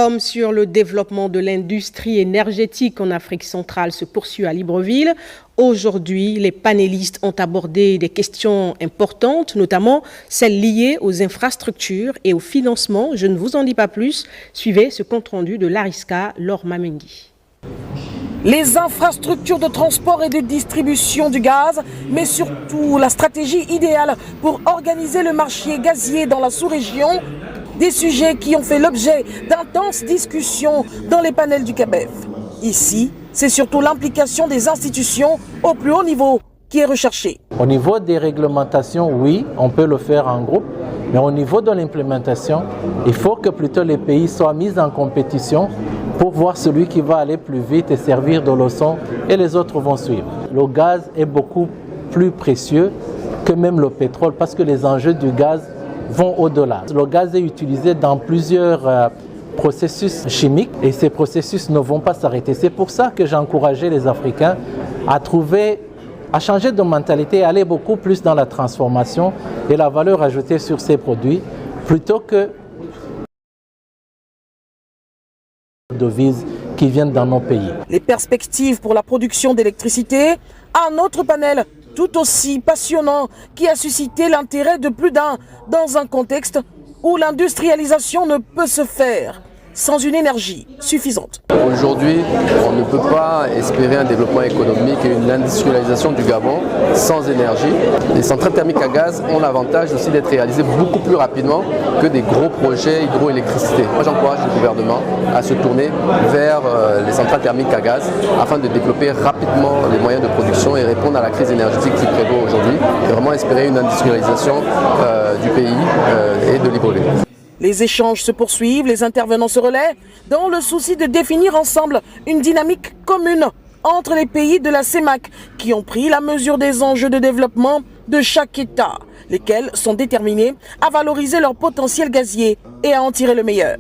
forum sur le développement de l'industrie énergétique en Afrique centrale se poursuit à Libreville. Aujourd'hui, les panélistes ont abordé des questions importantes, notamment celles liées aux infrastructures et au financement. Je ne vous en dis pas plus. Suivez ce compte-rendu de Lariska Laure Mamengi. Les infrastructures de transport et de distribution du gaz, mais surtout la stratégie idéale pour organiser le marché gazier dans la sous-région, des sujets qui ont fait l'objet d'intenses discussions dans les panels du CABEF. Ici, c'est surtout l'implication des institutions au plus haut niveau qui est recherchée. Au niveau des réglementations, oui, on peut le faire en groupe, mais au niveau de l'implémentation, il faut que plutôt les pays soient mis en compétition pour voir celui qui va aller plus vite et servir de leçon, et les autres vont suivre. Le gaz est beaucoup plus précieux que même le pétrole parce que les enjeux du gaz vont au-delà. Le gaz est utilisé dans plusieurs processus chimiques et ces processus ne vont pas s'arrêter. C'est pour ça que j'ai encouragé les Africains à changer de mentalité, à aller beaucoup plus dans la transformation et la valeur ajoutée sur ces produits plutôt que devises qui viennent dans nos pays. Les perspectives pour la production d'électricité, un autre panel tout aussi passionnant qui a suscité l'intérêt de plus d'un dans un contexte où l'industrialisation ne peut se faire sans une énergie suffisante. Aujourd'hui, on ne peut pas espérer un développement économique et une industrialisation du Gabon sans énergie. Les centrales thermiques à gaz ont l'avantage aussi d'être réalisées beaucoup plus rapidement que des gros projets hydroélectricité. Moi, j'encourage le gouvernement à se tourner vers les centrales thermiques à gaz afin de développer rapidement les moyens de production et répondre à la crise énergétique qui prévaut aujourd'hui et vraiment espérer une industrialisation du pays et de Libreville. Les échanges se poursuivent, les intervenants se relaient dans le souci de définir ensemble une dynamique commune entre les pays de la CEMAC qui ont pris la mesure des enjeux de développement de chaque État, lesquels sont déterminés à valoriser leur potentiel gazier et à en tirer le meilleur.